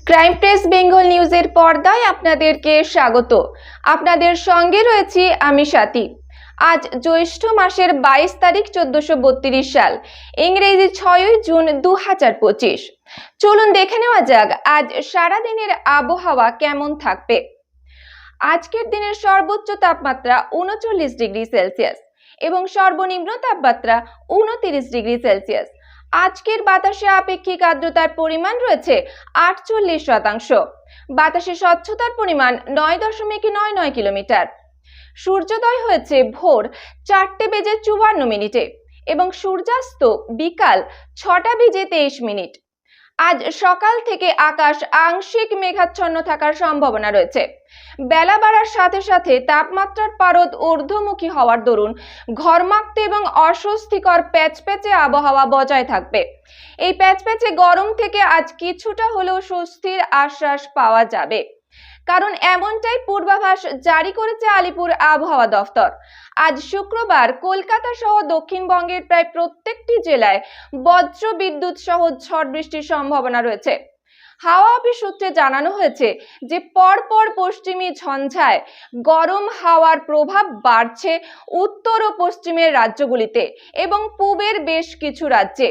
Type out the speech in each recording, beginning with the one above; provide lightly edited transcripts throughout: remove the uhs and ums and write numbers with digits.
Crime press Bengal নিউজের পর্দায় আপনাদেরকে স্বাগত। আপনাদের সঙ্গে রয়েছি আমি স্বাতী। আজ জ্যৈষ্ঠ মাসের 22 তারিখ 1432 সাল, ইংরেজি 6 জুন 2025। চলুন দেখে নেওয়া যাক আজ সারা দিনের আবহাওয়া কেমন থাকবে। আজকের দিনের সর্বোচ্চ তাপমাত্রা 39 ডিগ্রি সেলসিয়াস এবং সর্বনিম্ন তাপমাত্রা 29 ডিগ্রি সেলসিয়াস। আজকের বাতাসে আপেক্ষিক আর্দ্রতার পরিমাণ রয়েছে 48%। বাতাসে স্বচ্ছতার পরিমাণ 9.99 কিলোমিটার। সূর্যোদয় হয়েছে ভোর 4:54 এবং সূর্যাস্ত বিকাল 6:23। আজ সকাল থেকে আকাশ আংশিক মেঘাচ্ছন্ন থাকার সম্ভাবনা রয়েছে। বেলা বাড়ার সাথে সাথে তাপমাত্রার পারদ ঊর্ধ্বমুখী হওয়ার দরুন ঘর্মাক্ত এবং অস্বস্তিকর প্যাচপ্যাচে আবহাওয়া বজায় থাকবে। এই প্যাচপ্যাচে গরম থেকে আজ কিছুটা হলেও স্বস্তির আশ্বাস পাওয়া যাবে, কারণ এমনটাই পূর্বাভাস জারি করেছে আলিপুর আবহাওয়া দফতর। আজ শুক্রবার কলকাতা সহ দক্ষিণবঙ্গের প্রায় প্রত্যেকটি জেলায় বজ্র বিদ্যুৎ সহ ঝড় বৃষ্টির সম্ভাবনা রয়েছে। হাওয়া অফিস সূত্রে জানানো হয়েছে যে পরপর পশ্চিমী ঝঞ্ঝায় গরম হাওয়ার প্রভাব বাড়ছে উত্তর ও পশ্চিমের রাজ্যগুলিতে এবং পূবের বেশ কিছু রাজ্যে।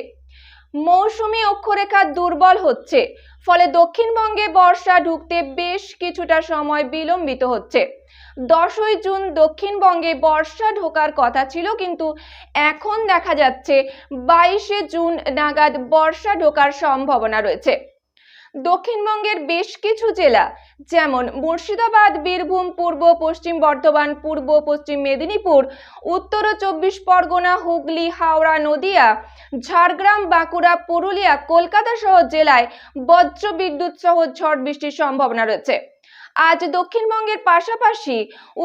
মৌসুমী অক্ষরেখা দুর্বল হচ্ছে, ফলে দক্ষিণবঙ্গে বর্ষা ঢুকতে বেশ কিছুটা সময় বিলম্বিত হচ্ছে। 10 জুন দক্ষিণবঙ্গে বর্ষা ঢোকার কথা ছিল, কিন্তু এখন দেখা যাচ্ছে 22 জুন নাগাদ বর্ষা ঢোকার সম্ভাবনা রয়েছে। দক্ষিণবঙ্গের বেশ কিছু জেলা যেমন মুর্শিদাবাদ, বীরভূম, পূর্ব পশ্চিম বর্ধমান, পূর্ব পশ্চিম মেদিনীপুর, উত্তর 24 পরগনা, হুগলি, হাওড়া, নদিয়া, ঝাড়গ্রাম, বাঁকুড়া, পুরুলিয়া, কলকাতা সহ জেলায় বজ্র বিদ্যুৎ সহ ঝড় বৃষ্টির সম্ভাবনা রয়েছে। আজ দক্ষিণবঙ্গের পাশাপাশি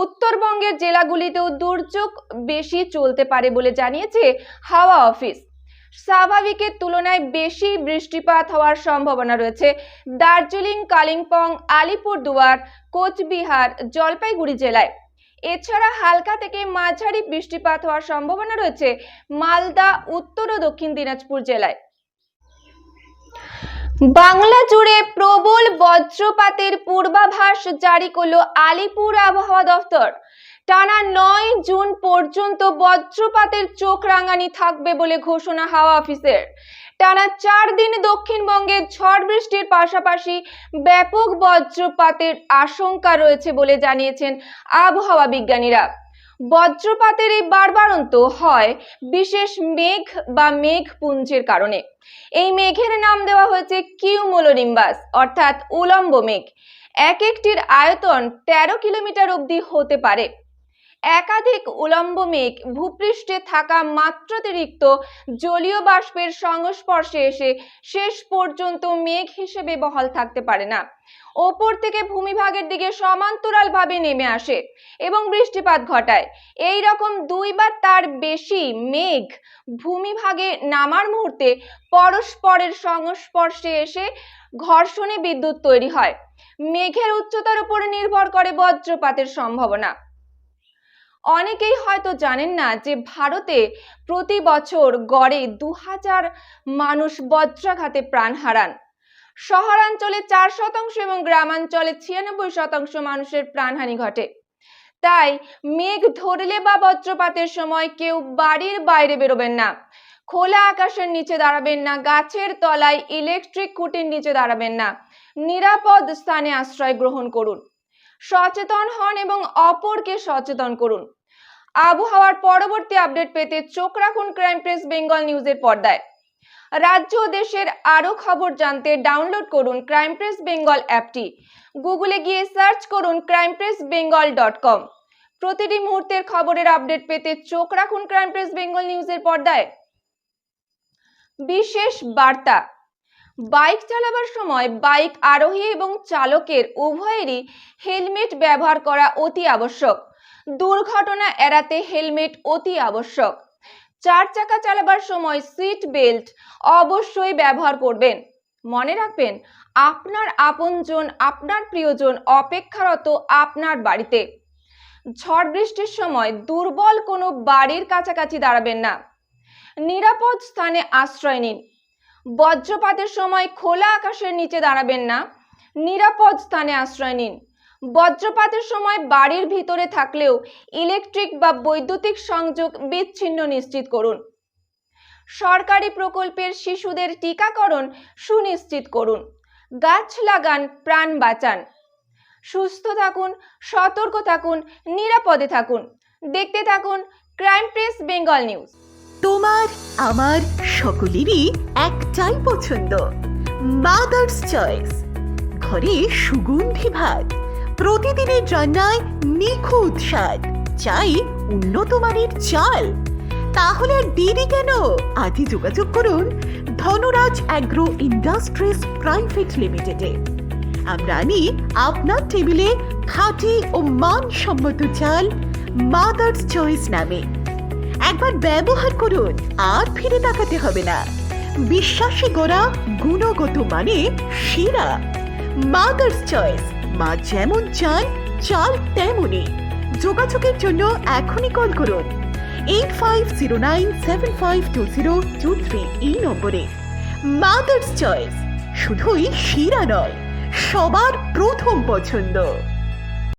উত্তরবঙ্গের জেলাগুলিতেও দুর্যোগ বেশি চলতে পারে বলে জানিয়েছে হাওয়া অফিস। স্বাভাবিকের তুলনায় বেশি বৃষ্টিপাত হওয়ার সম্ভাবনা রয়েছে দার্জিলিং, কালিম্পং, আলিপুরদুয়ার, কোচবিহার, জলপাইগুড়ি জেলায়। এছাড়া হালকা থেকে মাঝারি বৃষ্টিপাত হওয়ার সম্ভাবনা রয়েছে মালদা, উত্তর ও দক্ষিণ দিনাজপুর জেলায়। বাংলা জুড়ে প্রবল বজ্রপাতের পূর্বাভাস জারি করল আলিপুর আবহাওয়া দফতর। টানা 9 জুন পর্যন্ত বজ্রপাতের চোখ রাঙানি থাকবে বলে ঘোষণা হাওয়া অফিসের। টানা 4 দিন দক্ষিণবঙ্গে ঝড় বৃষ্টির পাশাপাশি ব্যাপক বজ্রপাতের আশঙ্কা রয়েছে বলে জানিয়েছেন আবহাওয়া বিজ্ঞানীরা। বজ্রপাতের এই বাড়বাড়ন্ত হয় বিশেষ মেঘ বা মেঘপুঞ্জের কারণে। এই মেঘের নাম দেওয়া হয়েছে কিউমুলোনিম্বাস, অর্থাৎ উলম্ব মেঘ। এক একটির আয়তন 13 কিলোমিটার অবধি হতে পারে। একাধিক উলম্ব মেঘ ভূপৃষ্ঠে থাকা মাত্রাতিরিক্ত জলীয় বাষ্পের সংস্পর্শে এসে শেষ পর্যন্ত মেঘ হিসেবে বহাল থাকতে পারে না। ওপর থেকে ভূমিভাগের দিকে সমান্তরালভাবে নেমে আসে এবং বৃষ্টিপাত ঘটায়। এই রকম 2 বা তার বেশি মেঘ ভূমিভাগে নামার মুহূর্তে পরস্পরের সংস্পর্শে এসে ঘর্ষণে বিদ্যুৎ তৈরি হয়। মেঘের উচ্চতার উপর নির্ভর করে বজ্রপাতের সম্ভাবনা। অনেকেই হয়তো জানেন না যে ভারতে প্রতি বছর গড়ে 2000 মানুষ বজ্রাঘাতে প্রাণ হারান। শহরাঞ্চলে 4% এবং গ্রামাঞ্চলে 96% মানুষের প্রাণহানি ঘটে। তাই মেঘ ধরলে বা বজ্রপাতের সময় কেউ বাড়ির বাইরে বেরোবেন না, খোলা আকাশের নিচে দাঁড়াবেন না, গাছের তলায়, ইলেকট্রিক খুঁটির নিচে দাঁড়াবেন না। নিরাপদ স্থানে আশ্রয় গ্রহণ করুন, সচেতন হন এবং অপরকে সচেতন করুন। আবহাওয়ার পরবর্তী আপডেট পেতে চোখ রাখুন ক্রাইম প্রেস বেঙ্গল নিউজের পর্দায়। রাজ্য ও দেশের আরো খবর জানতে ডাউনলোড করুন ক্রাইম প্রেস বেঙ্গল অ্যাপটি। গুগলে গিয়ে সার্চ করুন crimepressbengal.com। প্রতিটি মুহূর্তের খবরের আপডেট পেতে চোখ রাখুন ক্রাইম প্রেস বেঙ্গল নিউজের পর্দায়। বিশেষ বার্তা, বাইক চালাবার সময় বাইক আরোহী এবং চালকের উভয়েরই হেলমেট ব্যবহার করা অতি আবশ্যক। দুর্ঘটনা এড়াতে হেলমেট অতি আবশ্যক। 4 চাকা চালাবার সময় সিট বেল্ট অবশ্যই ব্যবহার করবেন। মনে রাখবেন, আপনার আপনজন, আপনার প্রিয়জন অপেক্ষারত আপনার বাড়িতে। ঝড় বৃষ্টির সময় দুর্বল কোনো বাড়ির কাছাকাছি দাঁড়াবেন না। নিরাপদ স্থানে আশ্রয় নিন। বজ্রপাতের সময় খোলা আকাশের নিচে দাঁড়াবেন না। নিরাপদ স্থানে আশ্রয় নিন। বজ্রপাতের সময় বাড়ির ভিতরে থাকলেও ইলেকট্রিক বা বৈদ্যুতিক সংযোগ বিচ্ছিন্ন নিশ্চিত করুন। সরকারি প্রকল্পের শিশুদের টিকাকরণ সুনিশ্চিত করুন। গাছ লাগান, প্রাণ বাঁচান। সুস্থ থাকুন, সতর্ক থাকুন, নিরাপদে থাকুন। দেখতে থাকুন ক্রাইম প্রেস বেঙ্গল নিউজ। তোমার আমার সকলেরই একটাই পছন্দ, মাদার্স চয়েস। ঘরে সুগন্ধি ভাত, প্রতিদিনের রান্নায় নিখুঁত স্বাদ, চাই উন্নত মানের চাল। তাহলে আর দেরি কেন? আজই যোগাযোগ করুন ধনরাজ অ্যাগ্রো ইন্ডাস্ট্রিজ প্রাইভেট লিমিটেডে। আমরা আনি আপনার টেবিলে খাঁটি ও মানসম্মত চাল মাদার্স চয়েস নামে। একবার ব্যবহার করুন, আর ফিরে তাকাতে হবে না। বিশ্বাসে গড়া গুণগত মানে সেরা মাদার্স চয়েস। মা যেমন চান, চাল তেমনই। যোগাযোগের জন্য এখনই কল করুন 8509752023 এই নম্বরে। মাদার্স চয়েস শুধুই সেরা নয়, সবার প্রথম পছন্দ।